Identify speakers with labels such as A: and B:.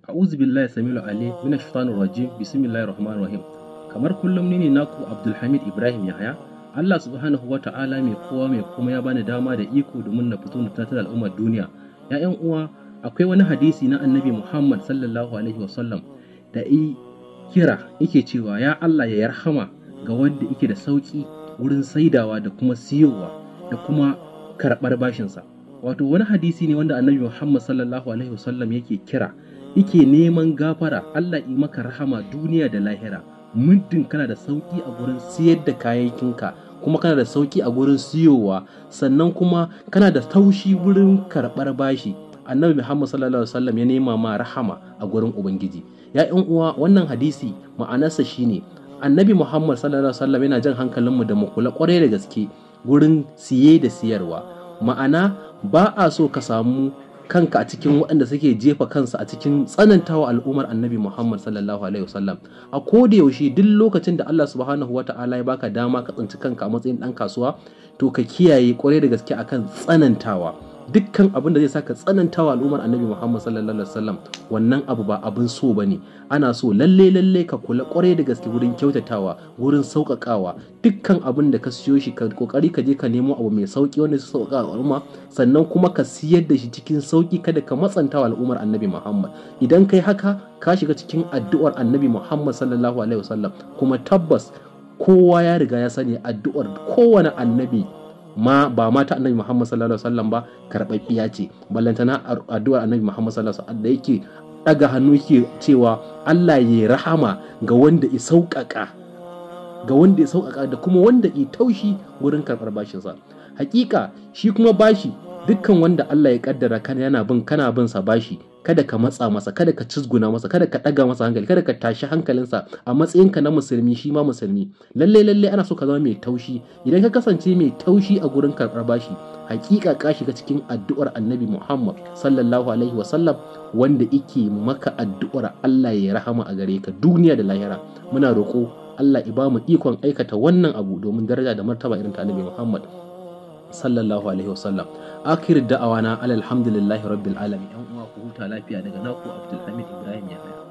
A: A'udhu billahi samiul alim minash shaitanir rajim. Bismillahir rahmanir rahim. Kamar kullum ni ne naku Abdulhamid Ibrahim Yahaya. Allah subhanahu wa ta'ala mai kowa mai kuma ya bani dama da iko domin na fito na tattara al'ummar duniya. Ya ƴan uwa, akwai wani hadisi na Annabi Muhammad sallallahu alaihi wasallam da kira yake cewa ya Allah ya yarhama ga wanda yake da sauki wurin saidawa da kuma siyowa da kuma karɓar bashinsa. Wato wani hadisi ne wanda Annabi Muhammad sallallahu alaihi wasallam yake kira, yake neman gafara Allah yi maka rahama duniya da lahira muddin kana da sauki a gurin siyar da kayayyakinka, kuma kana da sauki a gurin siyowa, sannan kuma kana da taushi wurin karɓar bashi. Annabi Muhammad sallallahu alaihi wasallam ya nema ma rahama a gurin Ubangiji. Ya ƴan uwa, wannan hadisi ma'anarsa shine Annabi Muhammad sallallahu alaihi wasallam yana jan hankalinmu da mu kula kwarai da gaske gurin siye da siyarwa. Ma'ana ba a so ka samu kanka a cikin waɗanda suke jefa kansa a cikin tsanantawa al'ummar Annabi Muhammad sallallahu alaihi wasallam. A koda yaushe duk lokacin da Allah subhanahu wata'ala ya baka dama ka tsinci kanka a matsayin ɗan kasuwa, to ka kiyaye kwarai da gaske akan tsanantawa. Dukkan abin da zai saka tsanantawa al'ummar Annabi Muhammad sallallahu alaihi wasallam, wannan abu ba abin so bane. Ana so lalle ka kula kwarai da gaske wurin kyautatawa, wurin sauƙaƙawa. Dukkan abin da ka siyo shi ka kokari ka je ka nemo abu mai sauki wanda zai sauƙaƙa al'umma, sannan kuma ka siyar da shi cikin sauki, kada ka matsantawa al'ummar Annabi Muhammad. Idan kai haka ka shiga cikin addu'ar Annabi Muhammad sallallahu alaihi wasallam, kuma tabbas kowa ya riga ya sani addu'ar kowane annabi ba ma ta Annabi Muhammad sallallahu alaihi wasallam ba karɓaɓɓiya ce, ballantana addu'ar Annabi Muhammad sallallahu alaihi wasallam da yake daga hannu yake cewa Allah ya rahama ga wanda ya sauƙaƙa, da kuma wanda ya taushi wurin karɓar bashinsa. Hakika shi kuma bashi, dukkan wanda Allah ya kaddara kana bin sa bashi, kada ka matsa masa, kada ka cizguna masa, kada ka ɗaga masa hankali, kada ka tashi hankalinsa a matsayinka na musulmi, shi ma musulmi. Lalle ana so ka zama mai taushi. Idan ka kasance mai taushi a gurin karɓar bashi, hakika ka shiga cikin addu'ar Annabi Muhammad sallallahu alaihi wasallam, wanda yake maka addu'ar Allah ya rahama a gare ka duniya da lahira. Muna roƙo Allah ya ba mu ikon aikata wannan abu domin daraja da martaba irin ta Annabi Muhammad sallallahu alaihi wasallam. Akhir da'awana alhamdulillahi rabbil alamin. Yan uwa ku huta lafiya daga naku Abdulhamid Ibrahim Yahaya.